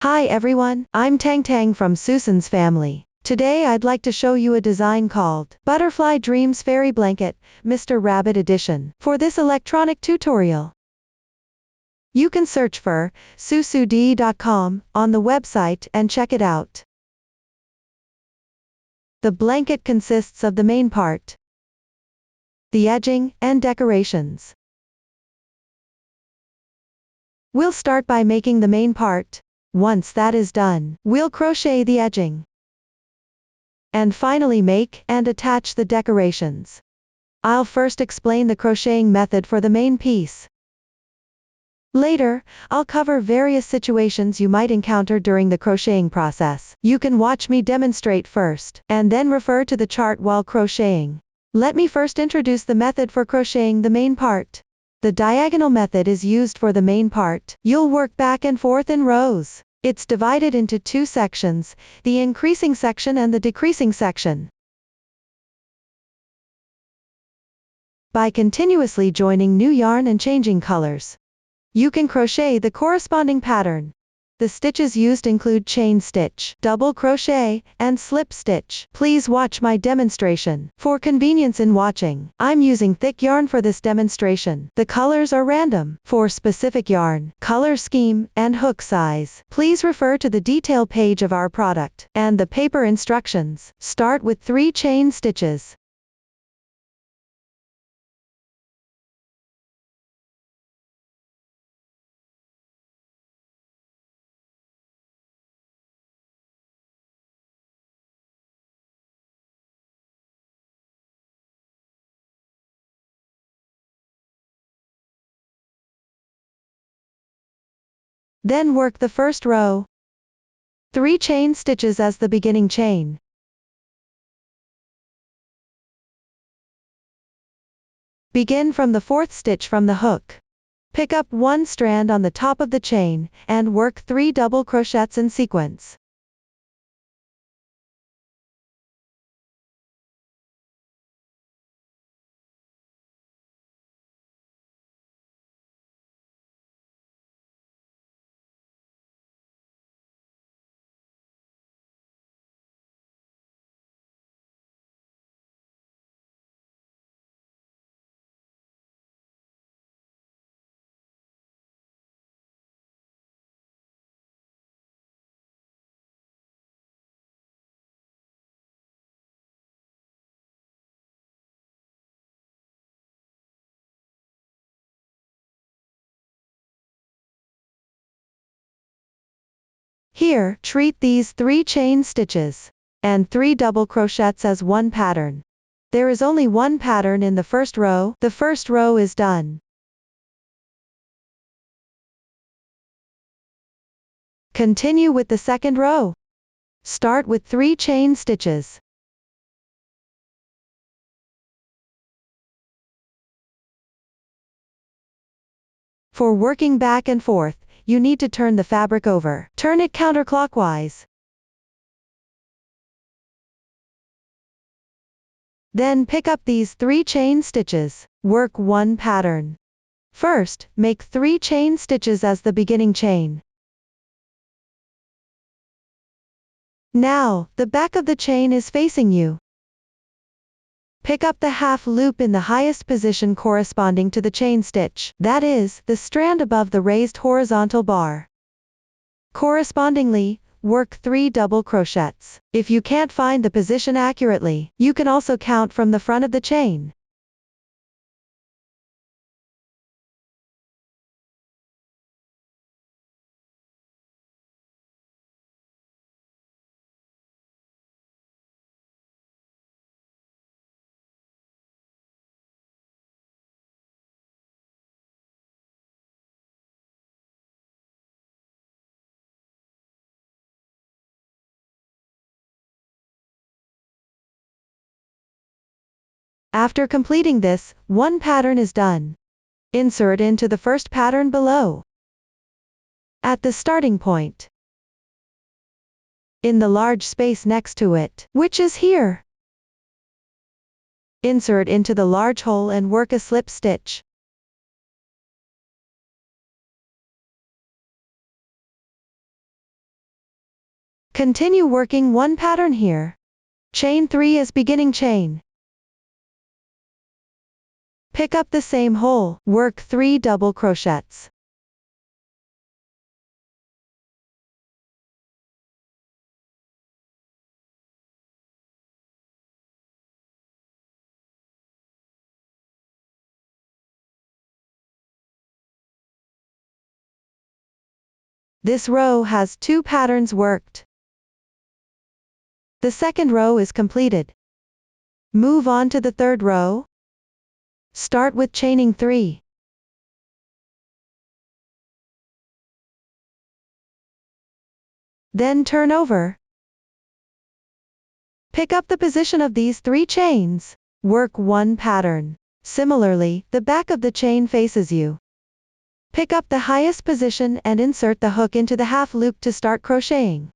Hi everyone, I'm Tang Tang from Susan's family. Today I'd like to show you a design called Butterfly Dreams Fairy Blanket, Mr. Rabbit Edition. For this electronic tutorial, you can search for susud.com on the website and check it out. The blanket consists of the main part, the edging, and decorations. We'll start by making the main part. Once that is done, we'll crochet the edging. And finally make and attach the decorations. I'll first explain the crocheting method for the main piece. Later, I'll cover various situations you might encounter during the crocheting process. You can watch me demonstrate first, and then refer to the chart while crocheting. Let me first introduce the method for crocheting the main part. The diagonal method is used for the main part. You'll work back and forth in rows. It's divided into two sections, the increasing section and the decreasing section. By continuously joining new yarn and changing colors, you can crochet the corresponding pattern. The stitches used include chain stitch, double crochet, and slip stitch. Please watch my demonstration. For convenience in watching, I'm using thick yarn for this demonstration. The colors are random. For specific yarn, color scheme, and hook size, please refer to the detail page of our product and the paper instructions. Start with 3 chain stitches. Then work the first row. 3 chain stitches as the beginning chain. Begin from the 4th stitch from the hook. Pick up 1 strand on the top of the chain, and work 3 double crochets in sequence. Here, treat these 3 chain stitches and 3 double crochets as one pattern. There is only one pattern in the first row. The first row is done. Continue with the second row. Start with 3 chain stitches. For working back and forth, you need to turn the fabric over. Turn it counterclockwise. Then pick up these 3 chain stitches. Work one pattern. First, make 3 chain stitches as the beginning chain. Now, the back of the chain is facing you. Pick up the half loop in the highest position corresponding to the chain stitch, that is, the strand above the raised horizontal bar. Correspondingly, work 3 double crochets. If you can't find the position accurately, you can also count from the front of the chain. After completing this, one pattern is done. Insert into the first pattern below. At the starting point. In the large space next to it, which is here. Insert into the large hole and work a slip stitch. Continue working one pattern here. Chain 3 as beginning chain. Pick up the same hole, work 3 double crochets. This row has 2 patterns worked. The second row is completed. Move on to the third row. Start with chaining 3. Then turn over. Pick up the position of these 3 chains. Work 1 pattern. Similarly, the back of the chain faces you. Pick up the highest position and insert the hook into the half loop to start crocheting.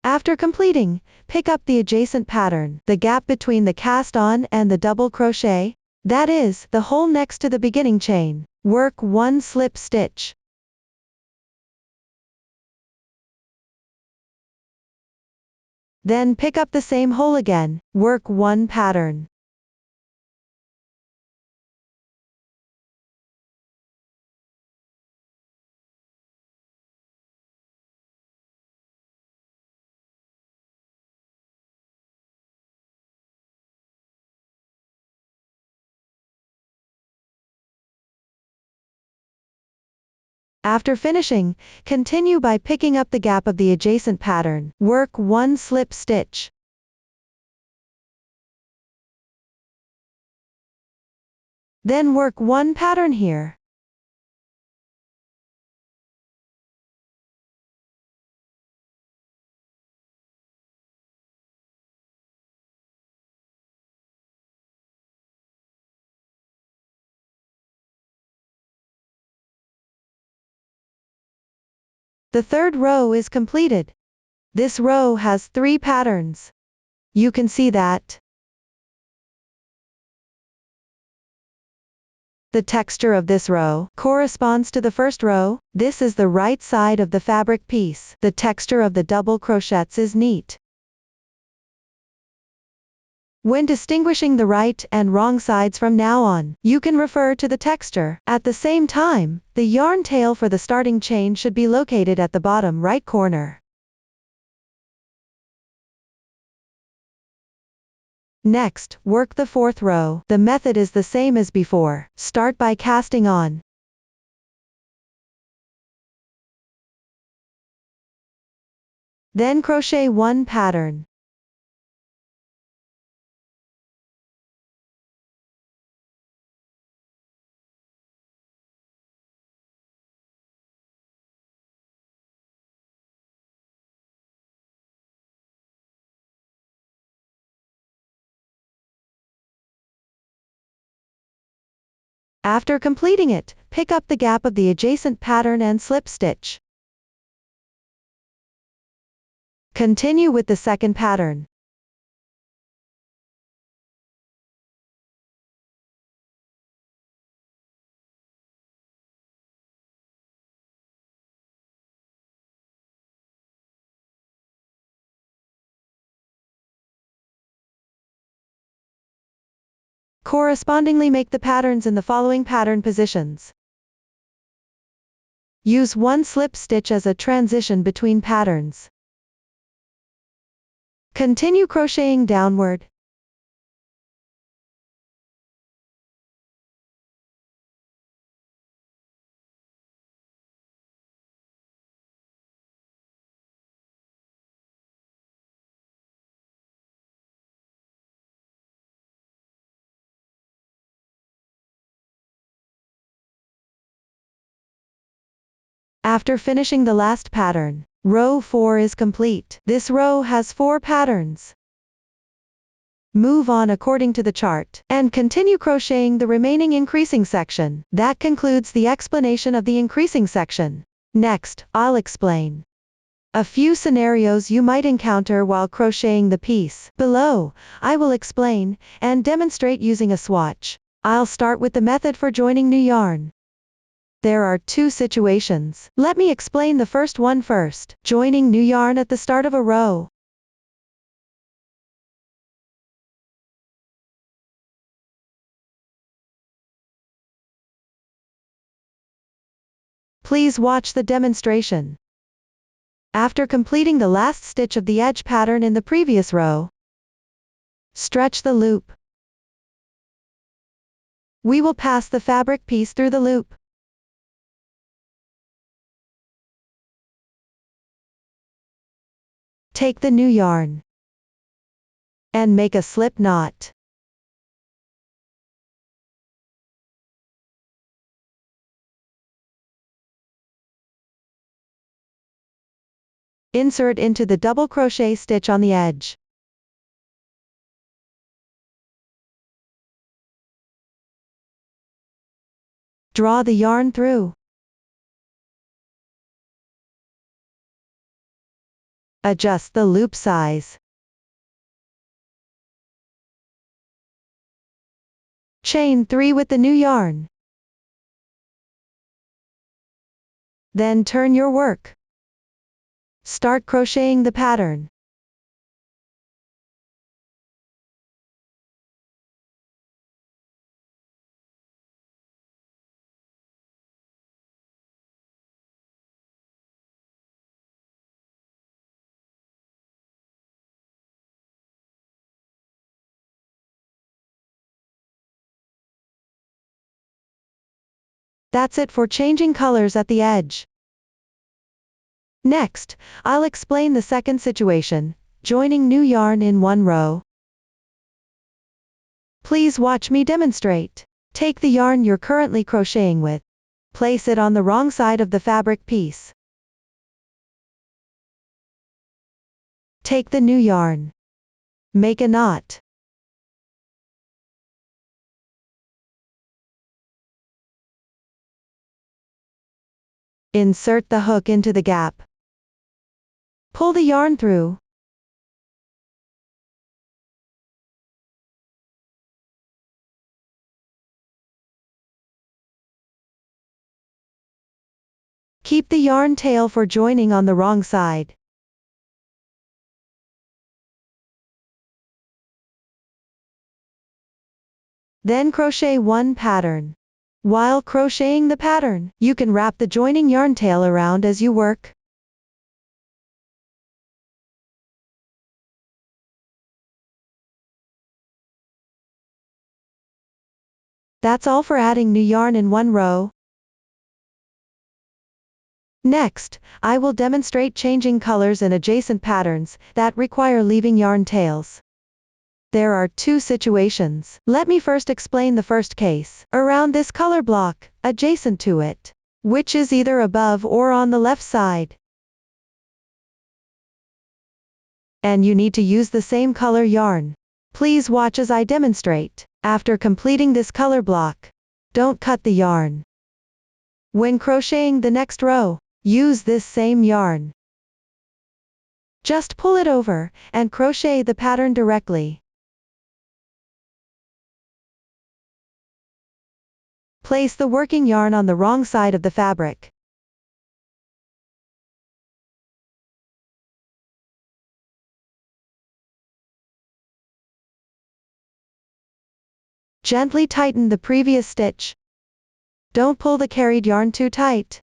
After completing, pick up the adjacent pattern, the gap between the cast on and the double crochet, that is, the hole next to the beginning chain. Work 1 slip stitch. Then pick up the same hole again, work 1 pattern. After finishing, continue by picking up the gap of the adjacent pattern, work 1 slip stitch. Then work 1 pattern here. The third row is completed. This row has 3 patterns. You can see that the texture of this row corresponds to the first row. This is the right side of the fabric piece. The texture of the double crochets is neat. When distinguishing the right and wrong sides from now on, you can refer to the texture. At the same time, the yarn tail for the starting chain should be located at the bottom right corner. Next, work the fourth row. The method is the same as before. Start by casting on. Then crochet 1 pattern. After completing it, pick up the gap of the adjacent pattern and slip stitch. Continue with the second pattern. Correspondingly make the patterns in the following pattern positions. Use 1 slip stitch as a transition between patterns. Continue crocheting downward. After finishing the last pattern, row 4 is complete. This row has 4 patterns. Move on according to the chart, and continue crocheting the remaining increasing section. That concludes the explanation of the increasing section. Next, I'll explain a few scenarios you might encounter while crocheting the piece. Below, I will explain and demonstrate using a swatch. I'll start with the method for joining new yarn. There are 2 situations. Let me explain the first one first. Joining new yarn at the start of a row. Please watch the demonstration. After completing the last stitch of the edge pattern in the previous row, stretch the loop. We will pass the fabric piece through the loop. Take the new yarn and make a slip knot. Insert into the double crochet stitch on the edge. Draw the yarn through. Adjust the loop size. Chain 3 with the new yarn. Then turn your work. Start crocheting the pattern. That's it for changing colors at the edge. Next, I'll explain the second situation, joining new yarn in one row. Please watch me demonstrate. Take the yarn you're currently crocheting with. Place it on the wrong side of the fabric piece. Take the new yarn. Make a knot. Insert the hook into the gap. Pull the yarn through. Keep the yarn tail for joining on the wrong side. Then crochet one pattern. While crocheting the pattern, you can wrap the joining yarn tail around as you work. That's all for adding new yarn in one row. Next, I will demonstrate changing colors in adjacent patterns that require leaving yarn tails. There are 2 situations. Let me first explain the first case. Around this color block, adjacent to it, which is either above or on the left side. And you need to use the same color yarn. Please watch as I demonstrate. After completing this color block, don't cut the yarn. When crocheting the next row, use this same yarn. Just pull it over and crochet the pattern directly. Place the working yarn on the wrong side of the fabric. Gently tighten the previous stitch. Don't pull the carried yarn too tight.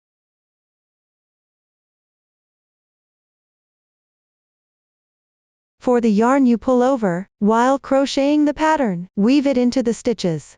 For the yarn you pull over, while crocheting the pattern, weave it into the stitches.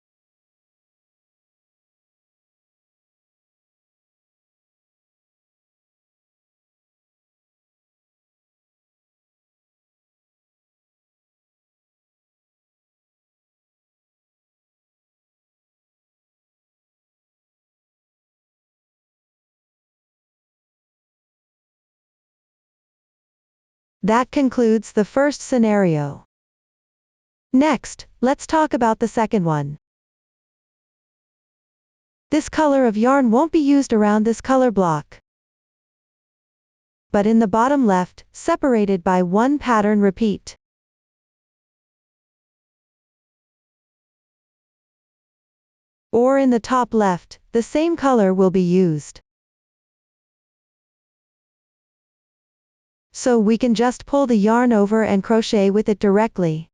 That concludes the first scenario. Next, let's talk about the second one. This color of yarn won't be used around this color block, but in the bottom left, separated by one pattern repeat. Or in the top left, the same color will be used. So we can just pull the yarn over and crochet with it directly.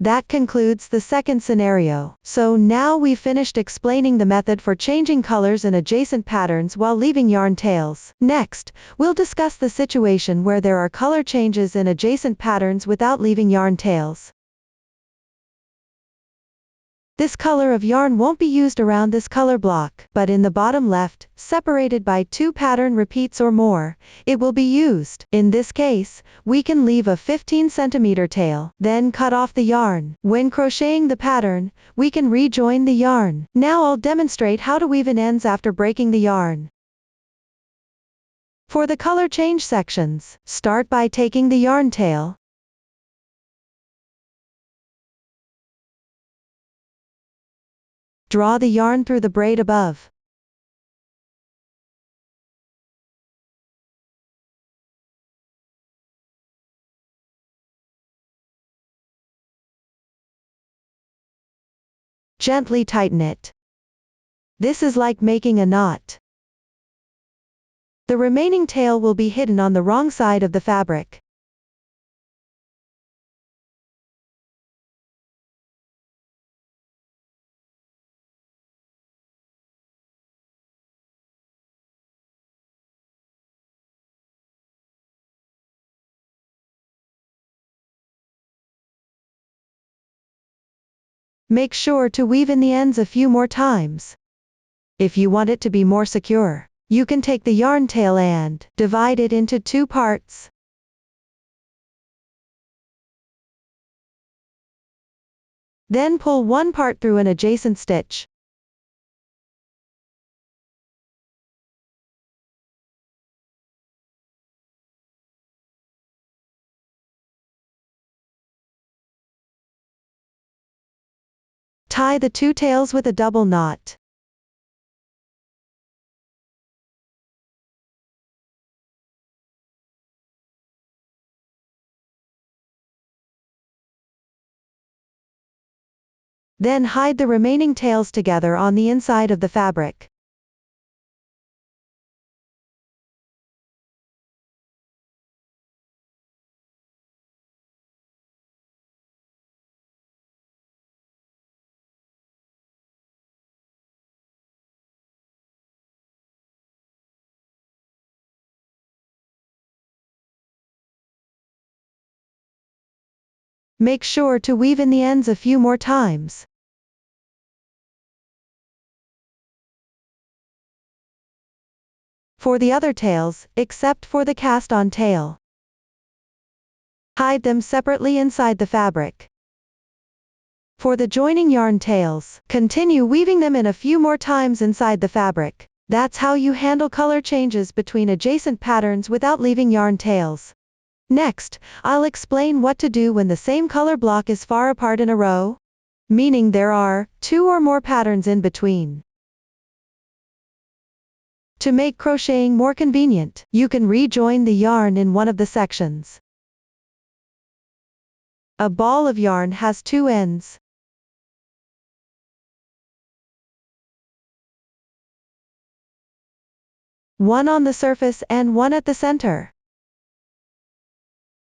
That concludes the second scenario. So now we've finished explaining the method for changing colors in adjacent patterns while leaving yarn tails. Next, we'll discuss the situation where there are color changes in adjacent patterns without leaving yarn tails. This color of yarn won't be used around this color block, but in the bottom left, separated by 2 pattern repeats or more, it will be used. In this case, we can leave a 15 cm tail, then cut off the yarn. When crocheting the pattern, we can rejoin the yarn. Now I'll demonstrate how to weave in ends after breaking the yarn. For the color change sections, start by taking the yarn tail, draw the yarn through the braid above. Gently tighten it. This is like making a knot. The remaining tail will be hidden on the wrong side of the fabric. Make sure to weave in the ends a few more times. If you want it to be more secure, you can take the yarn tail and divide it into 2 parts. Then pull one part through an adjacent stitch. Tie the 2 tails with a double knot. Then hide the remaining tails together on the inside of the fabric. Make sure to weave in the ends a few more times. For the other tails, except for the cast-on tail, hide them separately inside the fabric. For the joining yarn tails, continue weaving them in a few more times inside the fabric. That's how you handle color changes between adjacent patterns without leaving yarn tails. Next, I'll explain what to do when the same color block is far apart in a row, meaning there are 2 or more patterns in between. To make crocheting more convenient, you can rejoin the yarn in one of the sections. A ball of yarn has 2 ends. One on the surface and one at the center.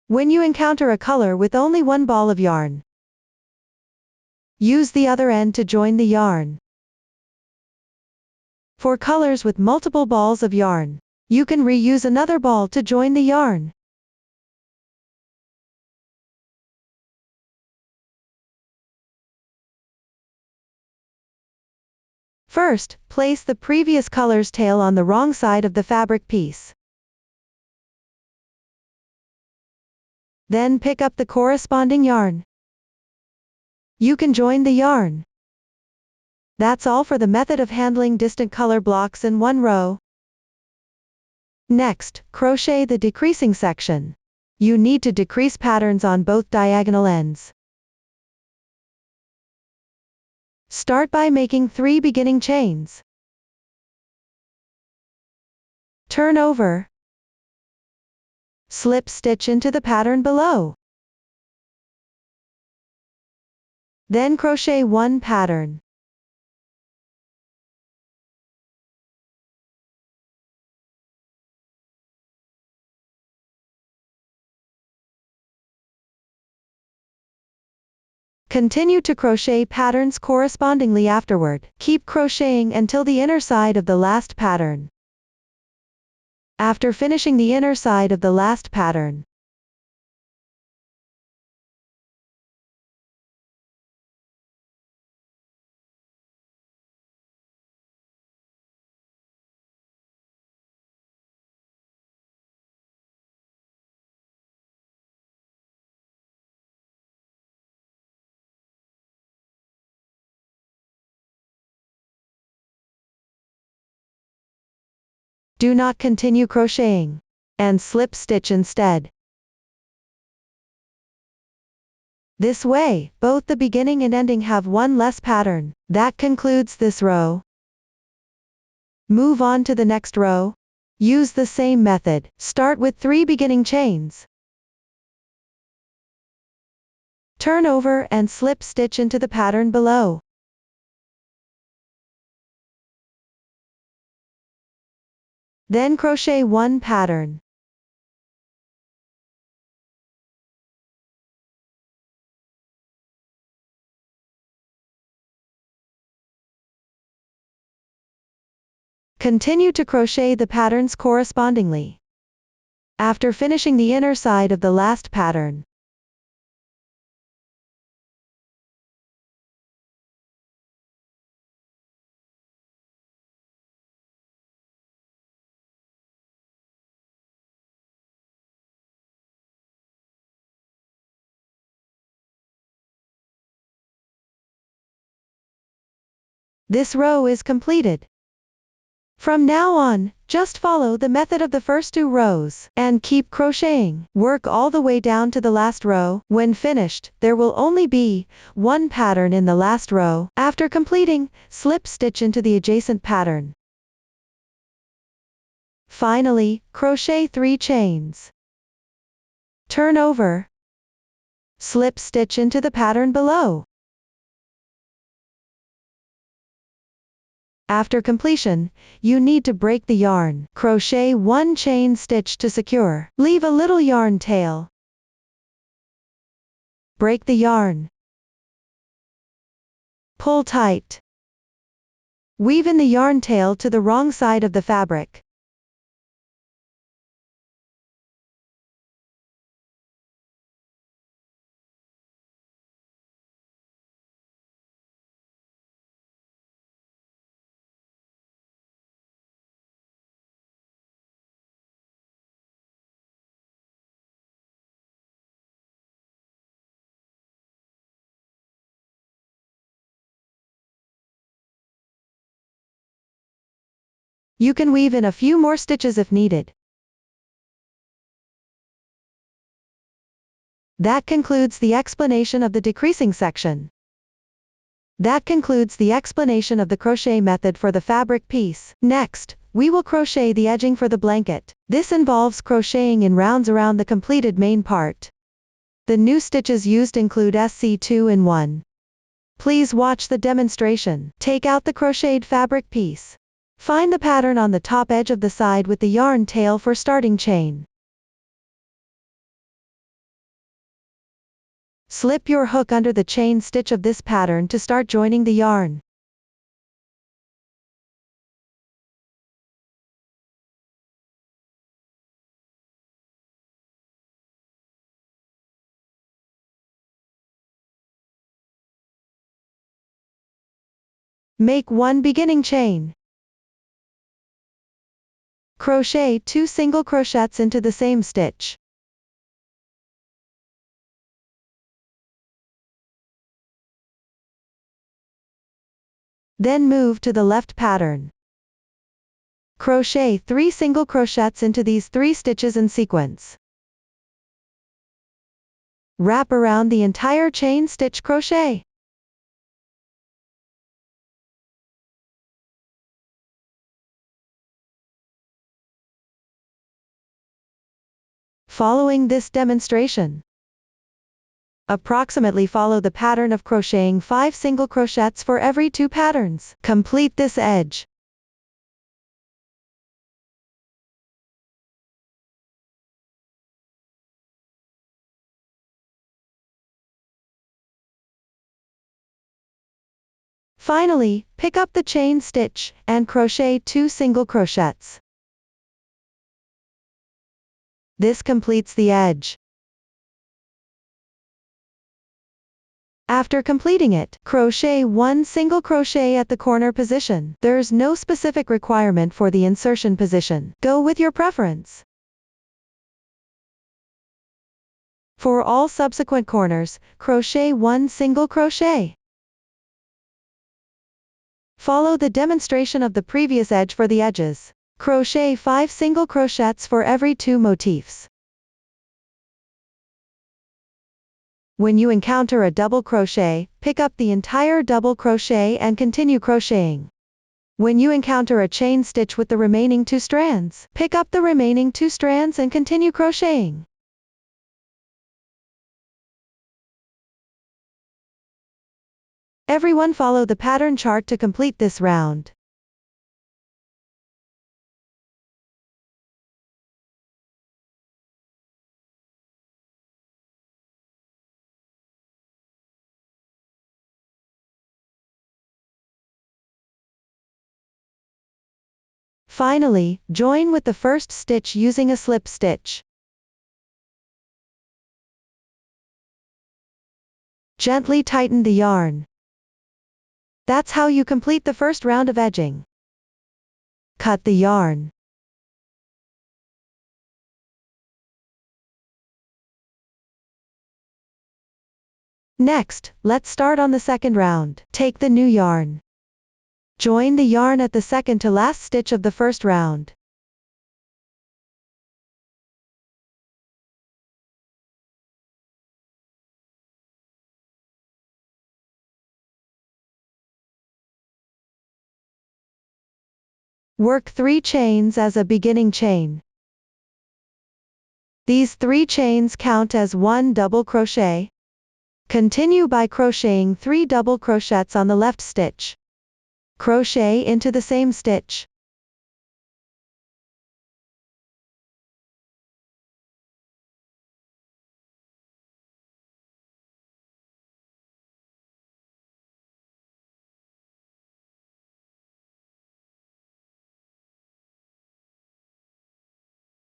When you encounter a color with only one ball of yarn, use the other end to join the yarn. For colors with multiple balls of yarn, you can reuse another ball to join the yarn. First, place the previous color's tail on the wrong side of the fabric piece. Then pick up the corresponding yarn. You can join the yarn. That's all for the method of handling distant color blocks in one row. Next, crochet the decreasing section. You need to decrease patterns on both diagonal ends. Start by making 3 beginning chains. Turn over. Slip stitch into the pattern below. Then crochet 1 pattern. Continue to crochet patterns correspondingly afterward. Keep crocheting until the inner side of the last pattern. After finishing the inner side of the last pattern, do not continue crocheting, and slip stitch instead. This way, both the beginning and ending have one less pattern. That concludes this row. Move on to the next row. Use the same method. Start with 3 beginning chains. Turn over and slip stitch into the pattern below. Then crochet 1 pattern. Continue to crochet the patterns correspondingly. After finishing the inner side of the last pattern, this row is completed. From now on, just follow the method of the first 2 rows, and keep crocheting. Work all the way down to the last row. When finished, there will only be 1 pattern in the last row. After completing, slip stitch into the adjacent pattern. Finally, crochet 3 chains. Turn over. Slip stitch into the pattern below. After completion, you need to break the yarn. Crochet 1 chain stitch to secure. Leave a little yarn tail. Break the yarn. Pull tight. Weave in the yarn tail to the wrong side of the fabric. You can weave in a few more stitches if needed. That concludes the explanation of the decreasing section. That concludes the explanation of the crochet method for the fabric piece. Next, we will crochet the edging for the blanket. This involves crocheting in rounds around the completed main part. The new stitches used include SC2 and 1. Please watch the demonstration. Take out the crocheted fabric piece. Find the pattern on the top edge of the side with the yarn tail for starting chain. Slip your hook under the chain stitch of this pattern to start joining the yarn. Make 1 beginning chain. Crochet 2 single crochets into the same stitch. Then move to the left pattern. Crochet 3 single crochets into these 3 stitches in sequence. Wrap around the entire chain stitch crochet. Following this demonstration, approximately follow the pattern of crocheting 5 single crochets for every 2 patterns. Complete this edge. Finally, pick up the chain stitch, and crochet 2 single crochets. This completes the edge. After completing it, crochet 1 single crochet at the corner position. There's no specific requirement for the insertion position. Go with your preference. For all subsequent corners, crochet 1 single crochet. Follow the demonstration of the previous edge for the edges. Crochet 5 single crochets for every 2 motifs. When you encounter a double crochet, pick up the entire double crochet and continue crocheting. When you encounter a chain stitch with the remaining 2 strands, pick up the remaining 2 strands and continue crocheting. Everyone follow the pattern chart to complete this round. Finally, join with the first stitch using a slip stitch. Gently tighten the yarn. That's how you complete the first round of edging. Cut the yarn. Next, let's start on the second round. Take the new yarn. Join the yarn at the second to last stitch of the first round. Work 3 chains as a beginning chain. These 3 chains count as 1 double crochet. Continue by crocheting 3 double crochets on the left stitch. Crochet into the same stitch.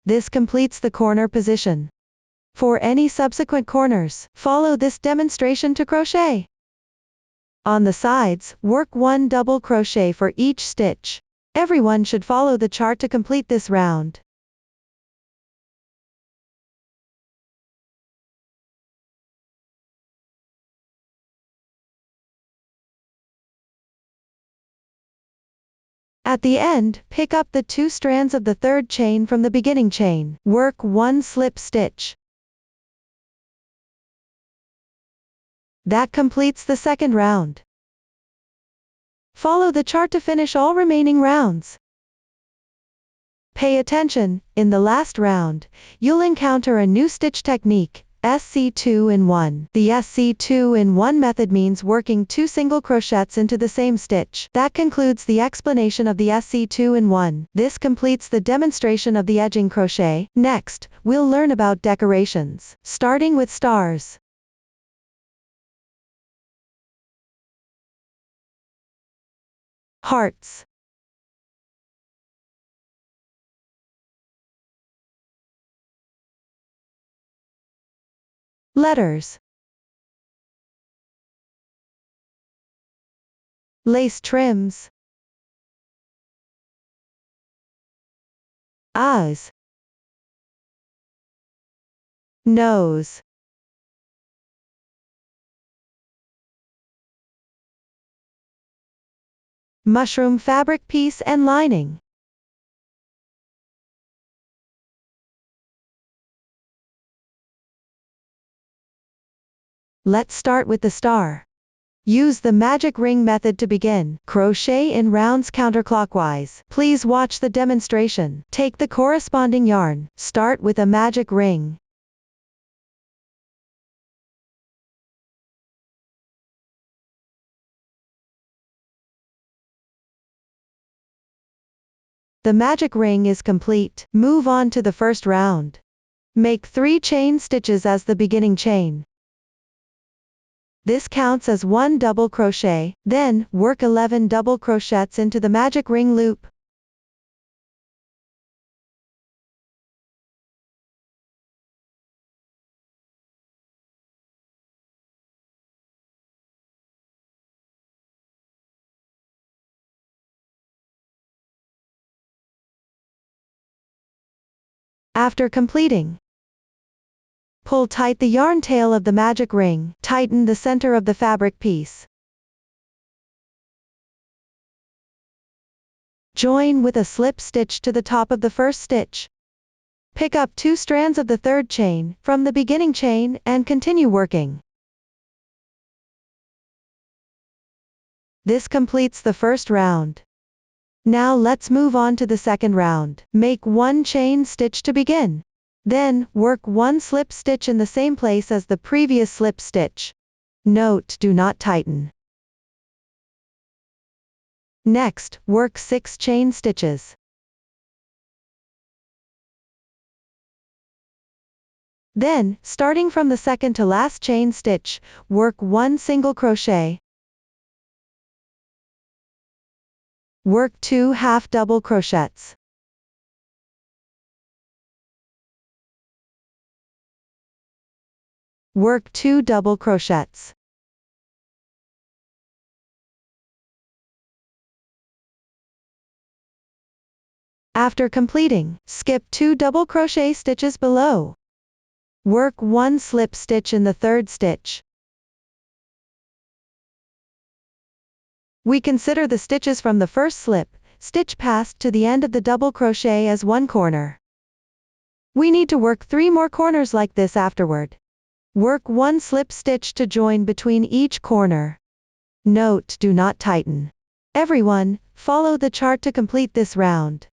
This completes the corner position. For any subsequent corners, follow this demonstration to crochet. On the sides, work 1 double crochet for each stitch. Everyone should follow the chart to complete this round. At the end, pick up the 2 strands of the third chain from the beginning chain. Work 1 slip stitch. That completes the second round. Follow the chart to finish all remaining rounds. Pay attention, in the last round, you'll encounter a new stitch technique, SC2-in-1. The SC2-in-1 method means working 2 single crochets into the same stitch. That concludes the explanation of the SC2-in-1. This completes the demonstration of the edging crochet. Next, we'll learn about decorations, starting with stars. Hearts. Letters. Lace trims. Eyes. Nose. Mushroom fabric piece and lining. Let's start with the star. Use the magic ring method to begin. Crochet in rounds counterclockwise. Please watch the demonstration. Take the corresponding yarn. Start with a magic ring. The magic ring is complete. Move on to the first round. Make 3 chain stitches as the beginning chain. This counts as 1 double crochet, then, work 11 double crochets into the magic ring loop. After completing, pull tight the yarn tail of the magic ring, tighten the center of the fabric piece. Join with a slip stitch to the top of the first stitch. Pick up 2 strands of the third chain from the beginning chain and continue working. This completes the first round. Now let's move on to the second round. Make 1 chain stitch to begin. Then, work 1 slip stitch in the same place as the previous slip stitch. Note: do not tighten. Next, work 6 chain stitches. Then, starting from the second to last chain stitch, work 1 single crochet. Work 2 half double crochets. Work 2 double crochets. After completing, skip 2 double crochet stitches below. Work 1 slip stitch in the third stitch. We consider the stitches from the first slip stitch past to the end of the double crochet as 1 corner. We need to work 3 more corners like this afterward. Work 1 slip stitch to join between each corner. Note: do not tighten. Everyone, follow the chart to complete this round.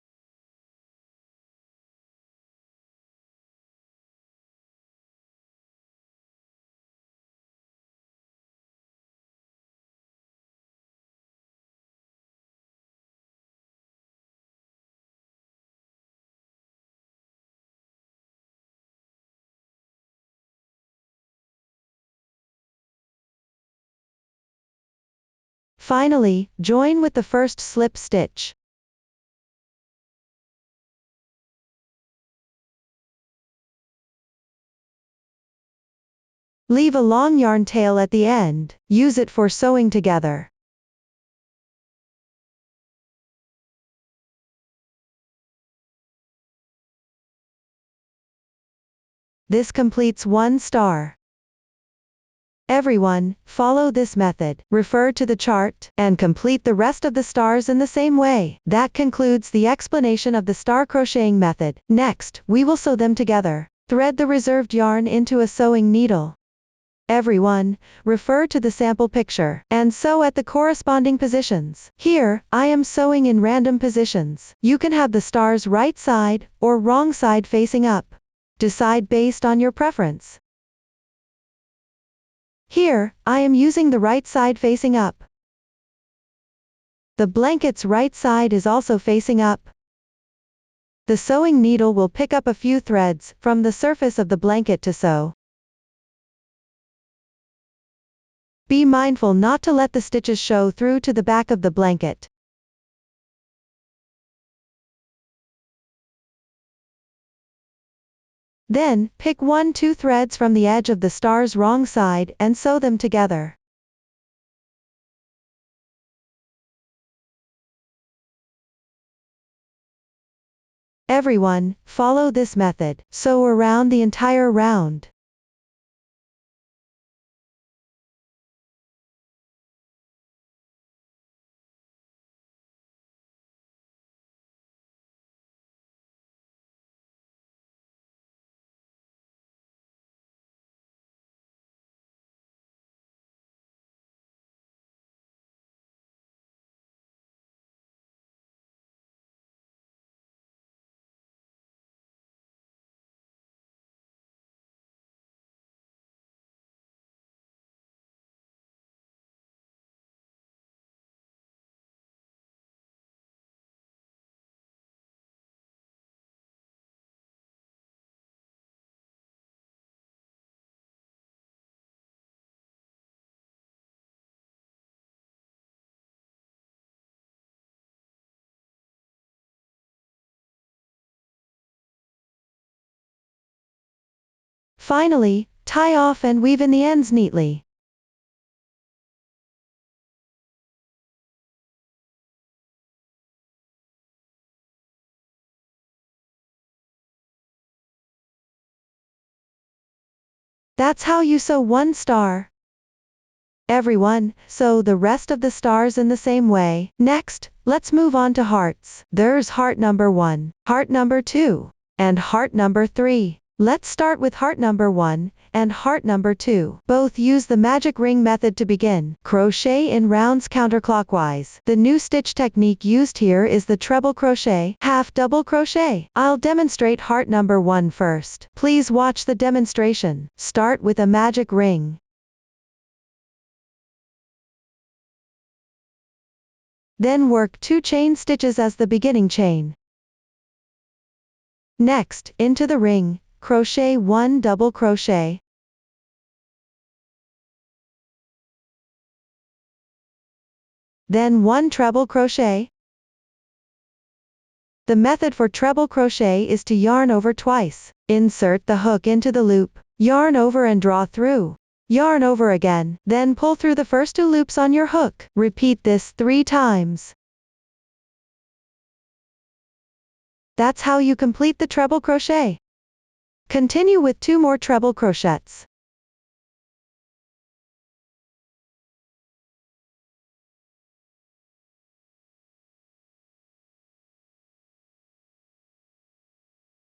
Finally, join with the first slip stitch. Leave a long yarn tail at the end, use it for sewing together. This completes 1 star. Everyone, follow this method, refer to the chart, and complete the rest of the stars in the same way. That concludes the explanation of the star crocheting method. Next, we will sew them together. Thread the reserved yarn into a sewing needle. Everyone, refer to the sample picture, and sew at the corresponding positions. Here, I am sewing in random positions. You can have the stars right side, or wrong side facing up. Decide based on your preference. Here, I am using the right side facing up. The blanket's right side is also facing up. The sewing needle will pick up a few threads from the surface of the blanket to sew. Be mindful not to let the stitches show through to the back of the blanket. Then, pick 1-2 threads from the edge of the star's wrong side and sew them together. Everyone, follow this method. Sew around the entire round. Finally, tie off and weave in the ends neatly. That's how you sew one star. Everyone, sew the rest of the stars in the same way. Next, let's move on to hearts. There's heart number 1, heart number 2, and heart number 3. Let's start with heart number 1 and heart number 2. Both use the magic ring method to begin. Crochet in rounds counterclockwise. The new stitch technique used here is the treble crochet, half double crochet. I'll demonstrate heart number 1 first. Please watch the demonstration. Start with a magic ring. Then work 2 chain stitches as the beginning chain. Next, into the ring, crochet 1 double crochet. Then 1 treble crochet. The method for treble crochet is to yarn over twice. Insert the hook into the loop, yarn over and draw through. Yarn over again, then pull through the first 2 loops on your hook. Repeat this 3 times. That's how you complete the treble crochet. Continue with 2 more treble crochets.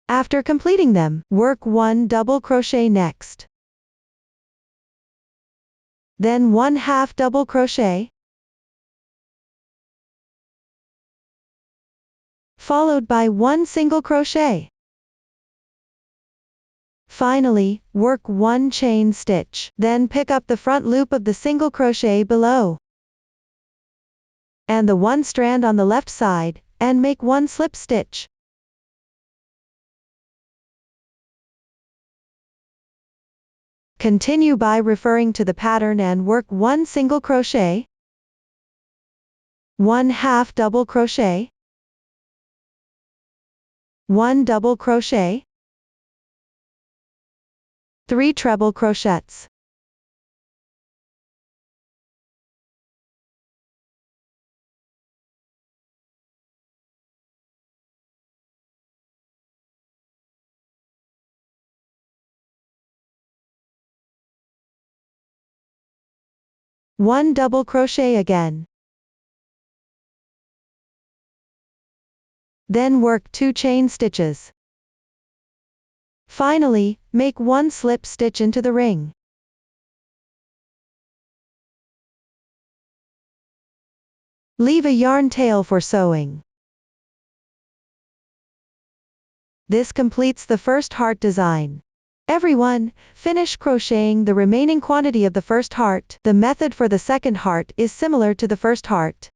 After completing them, work 1 double crochet next. Then 1 half double crochet, followed by 1 single crochet. Finally, work 1 chain stitch, then pick up the front loop of the single crochet below, and the 1 strand on the left side, and make 1 slip stitch. Continue by referring to the pattern and work 1 single crochet, 1 half double crochet, 1 double crochet, 3 treble crochets. One double crochet again. Then work 2 chain stitches. Finally, make 1 slip stitch into the ring. Leave a yarn tail for sewing. This completes the first heart design. Everyone, finish crocheting the remaining quantity of the first heart. The method for the second heart is similar to the first heart.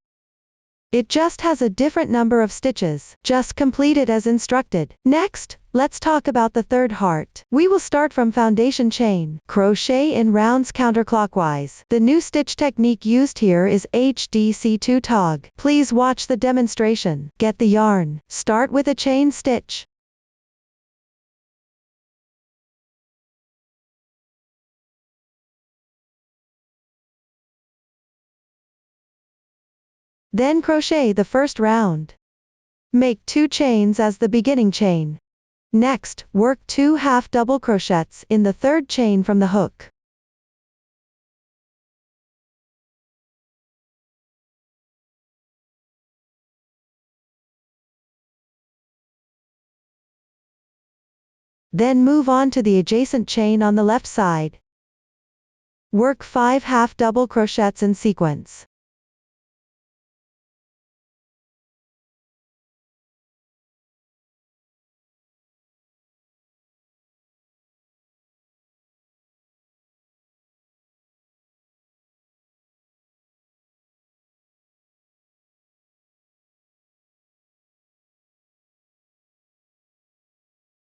It just has a different number of stitches. Just complete it as instructed. Next, let's talk about the third heart. We will start from foundation chain. Crochet in rounds counterclockwise. The new stitch technique used here is HDC2 tog. Please watch the demonstration. Get the yarn. Start with a chain stitch. Then crochet the first round. Make 2 chains as the beginning chain. Next, work 2 half double crochets in the third chain from the hook. Then move on to the adjacent chain on the left side. Work 5 half double crochets in sequence.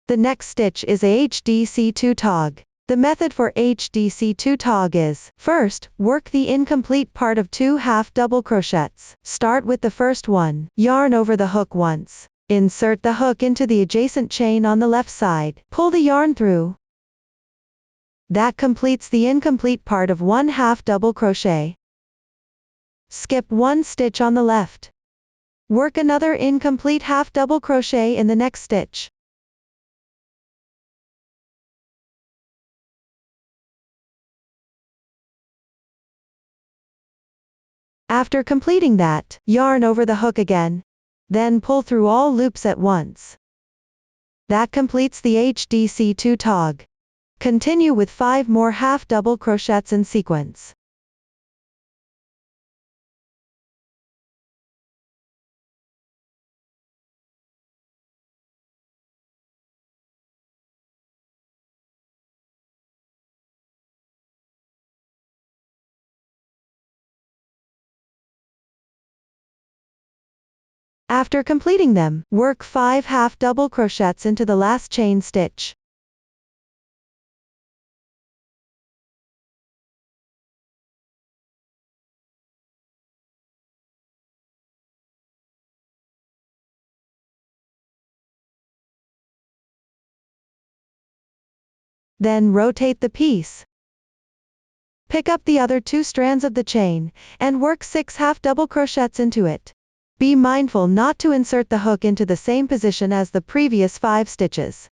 The next stitch is a HDC2 tog. The method for HDC2 tog is, first, work the incomplete part of 2 half double crochets. Start with the first one, yarn over the hook once. Insert the hook into the adjacent chain on the left side. Pull the yarn through. That completes the incomplete part of 1/2 double crochet. Skip 1 stitch on the left. Work another incomplete half double crochet in the next stitch. After completing that, yarn over the hook again. Then pull through all loops at once. That completes the HDC2 tog. Continue with 5 more half double crochets in sequence. After completing them, work 5 half double crochets into the last chain stitch. Then rotate the piece. Pick up the other 2 strands of the chain, and work 6 half double crochets into it. Be mindful not to insert the hook into the same position as the previous 5 stitches.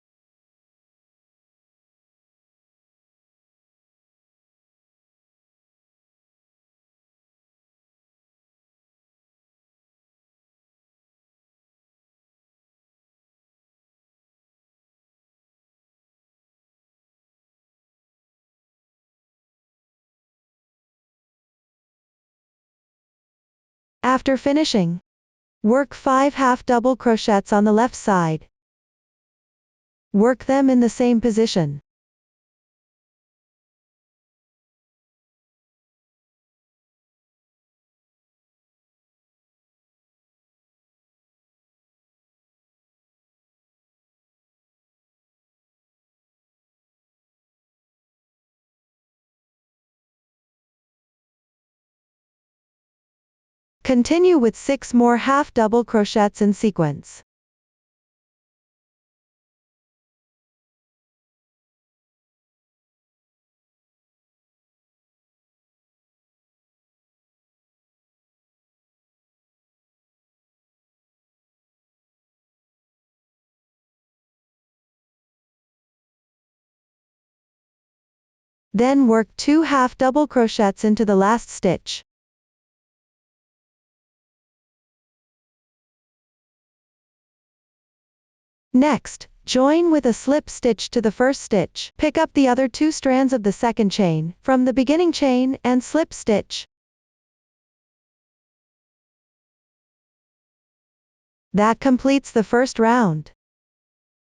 After finishing, work 5 half double crochets on the left side. Work them in the same position. Continue with 6 more half double crochets in sequence. Then work 2 half double crochets into the last stitch. Next, join with a slip stitch to the first stitch. Pick up the other 2 strands of the second chain from the beginning chain and slip stitch. That completes the first round.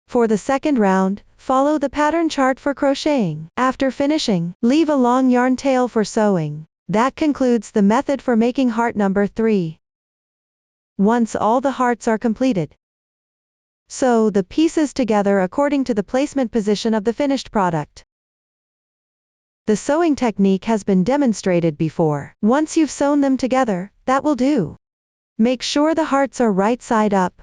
For the second round, follow the pattern chart for crocheting. After finishing, leave a long yarn tail for sewing. That concludes the method for making heart number 3. Once all the hearts are completed, sew the pieces together according to the placement position of the finished product. The sewing technique has been demonstrated before. Once you've sewn them together, that will do. Make sure the hearts are right side up.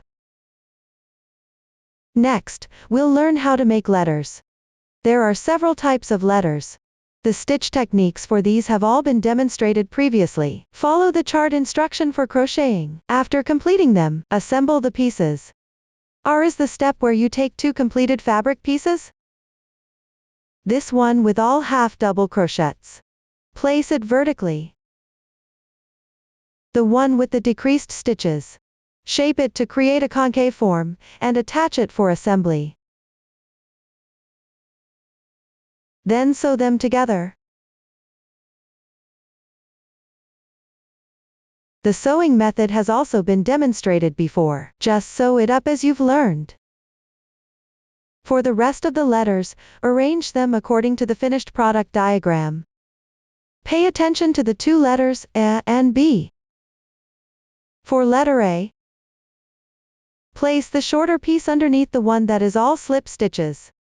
Next, we'll learn how to make letters. There are several types of letters. The stitch techniques for these have all been demonstrated previously. Follow the chart instruction for crocheting. After completing them, assemble the pieces. R is the step where you take 2 completed fabric pieces. This one with all half double crochets. Place it vertically. The one with the decreased stitches. Shape it to create a concave form, and attach it for assembly. Then sew them together. The sewing method has also been demonstrated before. Just sew it up as you've learned. For the rest of the letters, arrange them according to the finished product diagram. Pay attention to the 2 letters A and B. For letter A, place the shorter piece underneath the one that is all slip stitches.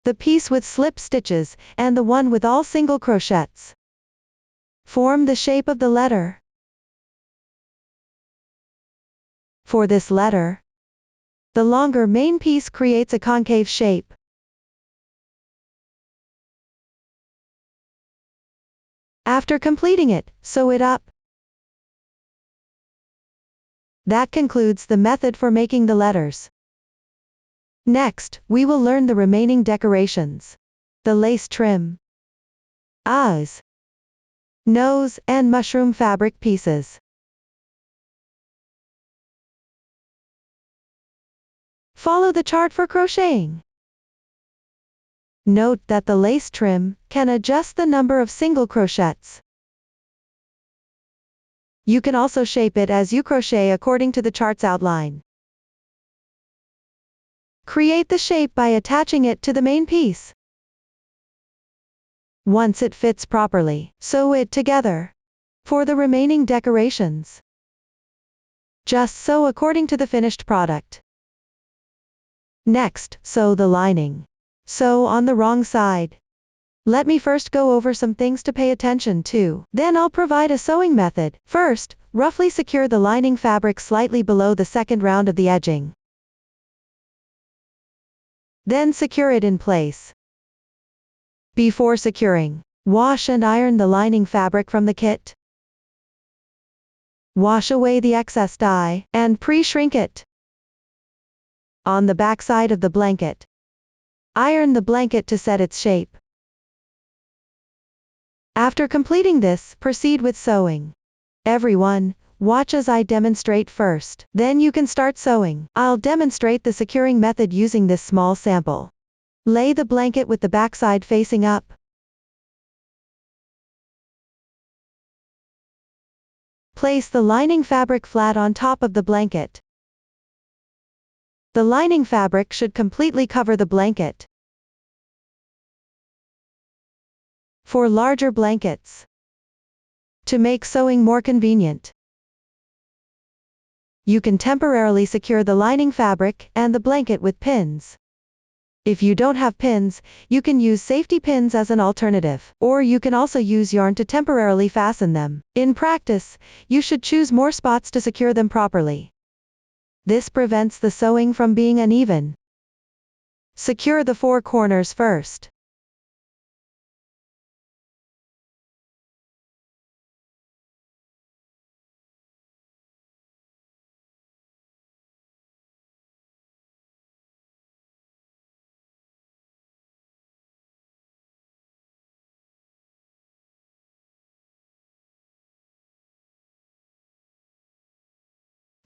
The piece with slip stitches, and the one with all single crochets. Form the shape of the letter. For this letter, the longer main piece creates a concave shape. After completing it, sew it up. That concludes the method for making the letters. Next, we will learn the remaining decorations. The lace trim, eyes, nose, and mushroom fabric pieces. Follow the chart for crocheting. Note that the lace trim can adjust the number of single crochets. You can also shape it as you crochet according to the chart's outline. Create the shape by attaching it to the main piece. Once it fits properly, sew it together. For the remaining decorations, just sew according to the finished product. Next, sew the lining. Sew on the wrong side. Let me first go over some things to pay attention to, then I'll provide a sewing method. First, roughly secure the lining fabric slightly below the second round of the edging. Then secure it in place. Before securing, wash and iron the lining fabric from the kit. Wash away the excess dye, and pre-shrink it. On the back side of the blanket, iron the blanket to set its shape. After completing this, proceed with sewing. Everyone, watch as I demonstrate first, then you can start sewing. I'll demonstrate the securing method using this small sample. Lay the blanket with the backside facing up. Place the lining fabric flat on top of the blanket. The lining fabric should completely cover the blanket. For larger blankets, to make sewing more convenient, you can temporarily secure the lining fabric and the blanket with pins. If you don't have pins, you can use safety pins as an alternative, or you can also use yarn to temporarily fasten them. In practice, you should choose more spots to secure them properly. This prevents the sewing from being uneven. Secure the four corners first.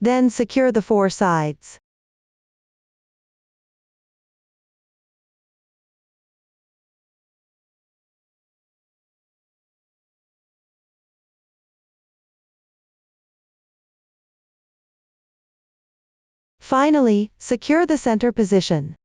Then secure the four sides. Finally, secure the center position.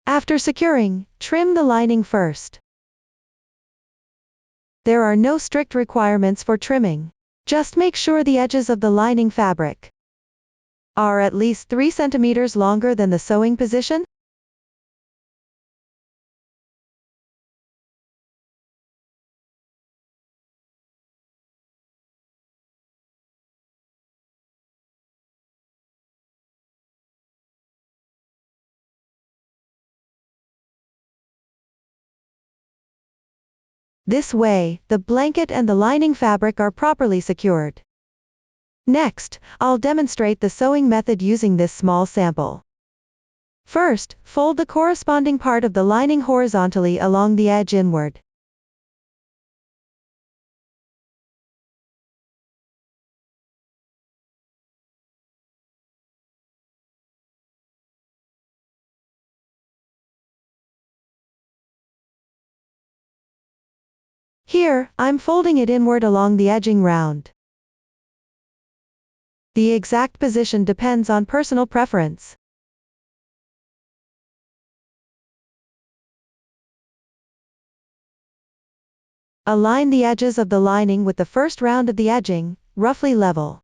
After securing, trim the lining first. There are no strict requirements for trimming. Just make sure the edges of the lining fabric are at least 3 centimeters longer than the sewing position. This way, the blanket and the lining fabric are properly secured. Next, I'll demonstrate the sewing method using this small sample. First, fold the corresponding part of the lining horizontally along the edge inward. Here, I'm folding it inward along the edging round. The exact position depends on personal preference. Align the edges of the lining with the first round of the edging, roughly level.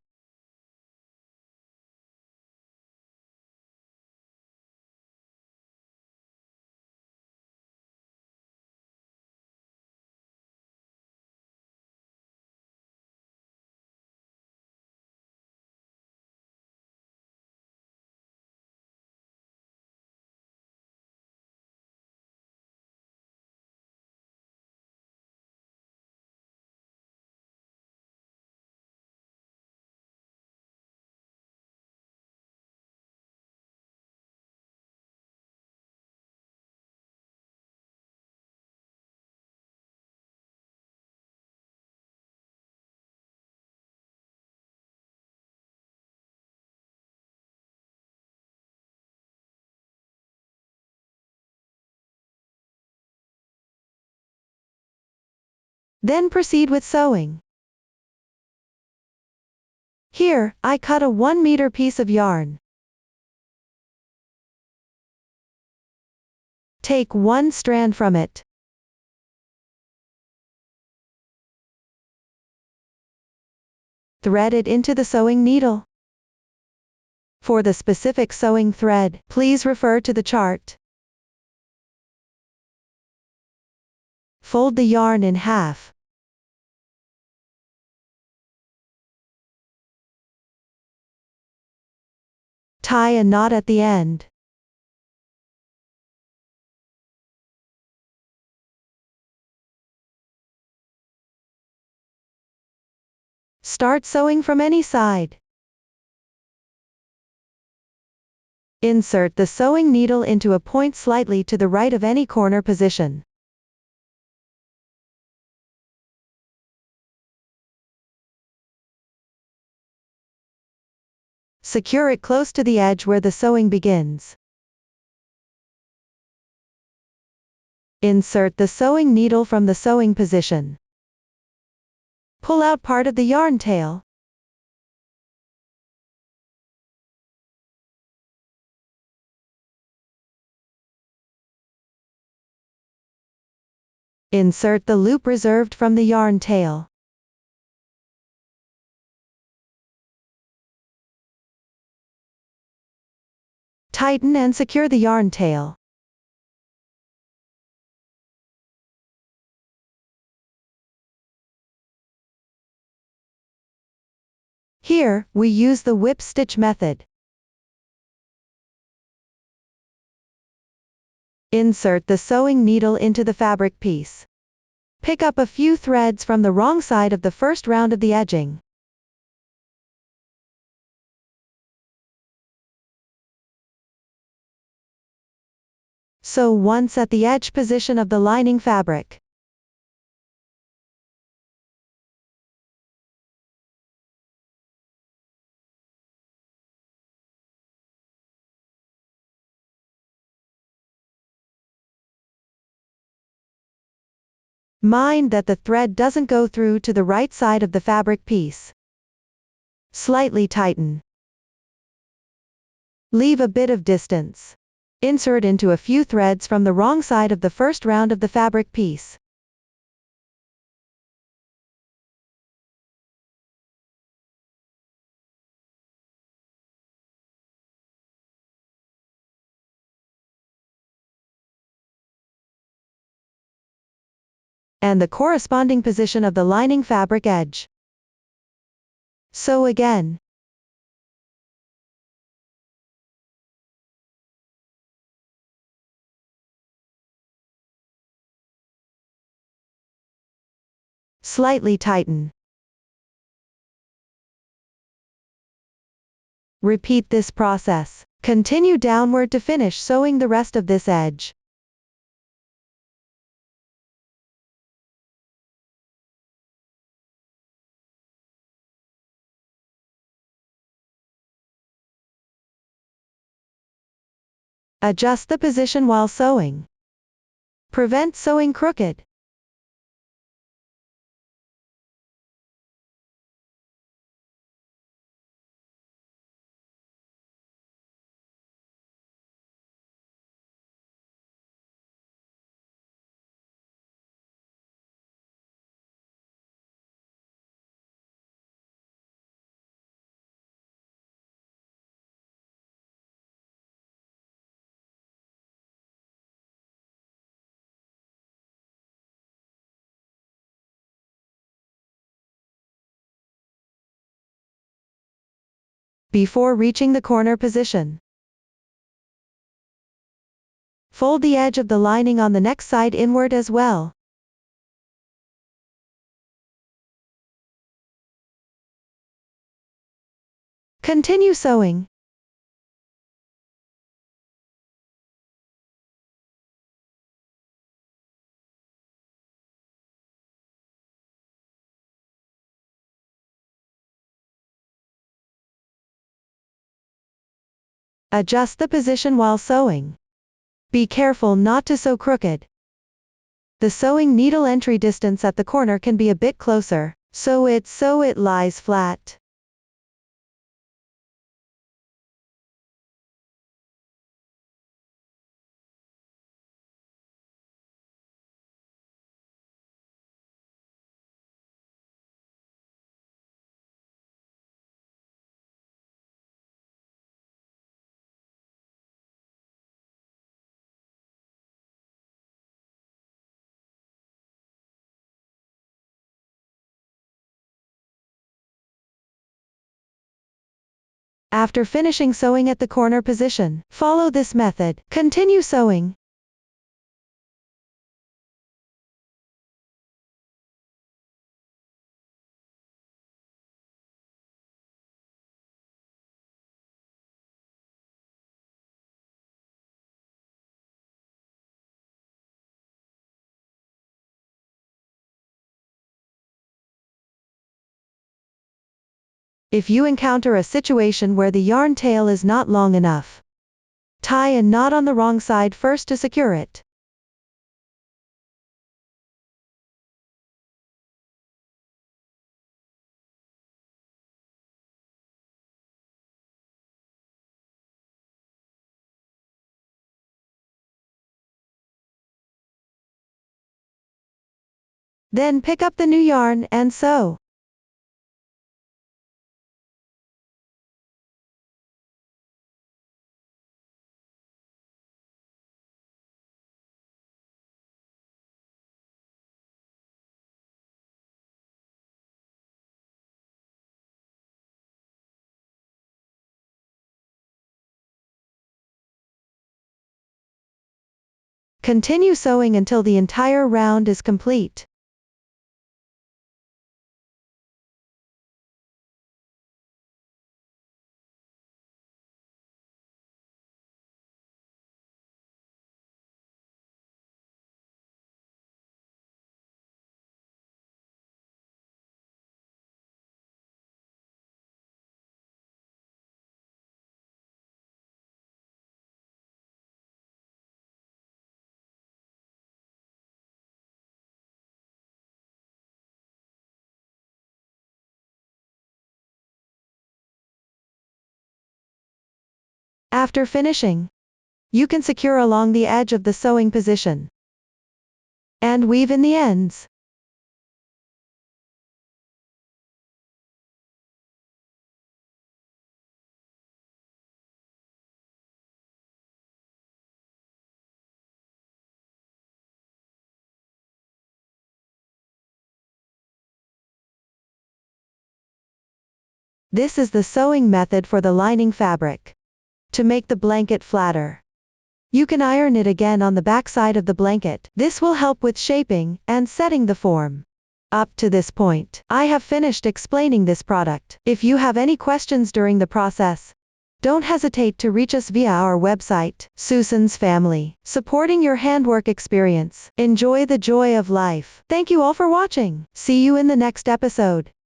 Then proceed with sewing. Here, I cut a 1 meter piece of yarn. Take one strand from it. Thread it into the sewing needle. For the specific sewing thread, please refer to the chart. Fold the yarn in half. Tie a knot at the end. Start sewing from any side. Insert the sewing needle into a point slightly to the right of any corner position. Secure it close to the edge where the sewing begins. Insert the sewing needle from the sewing position. Pull out part of the yarn tail. Insert the loop reserved from the yarn tail. Tighten and secure the yarn tail. Here, we use the whip stitch method. Insert the sewing needle into the fabric piece. Pick up a few threads from the wrong side of the first round of the edging. Sew once at the edge position of the lining fabric. Mind that the thread doesn't go through to the right side of the fabric piece. Slightly tighten. Leave a bit of distance. Insert into a few threads from the wrong side of the first round of the fabric piece. And the corresponding position of the lining fabric edge. Sew again. Slightly tighten. Repeat this process. Continue downward to finish sewing the rest of this edge. Adjust the position while sewing. Prevent sewing crooked. Before reaching the corner position, fold the edge of the lining on the next side inward as well. Continue sewing. Adjust the position while sewing. Be careful not to sew crooked. The sewing needle entry distance at the corner can be a bit closer, so it lies flat. After finishing sewing at the corner position, follow this method. Continue sewing. If you encounter a situation where the yarn tail is not long enough, tie a knot on the wrong side first to secure it. Then pick up the new yarn and sew. Continue sewing until the entire round is complete. After finishing, you can secure along the edge of the sewing position and weave in the ends. This is the sewing method for the lining fabric. To make the blanket flatter, you can iron it again on the back side of the blanket. This will help with shaping and setting the form. Up to this point, I have finished explaining this product. If you have any questions during the process, don't hesitate to reach us via our website. Susan's Family, supporting your handwork experience. Enjoy the joy of life. Thank you all for watching. See you in the next episode.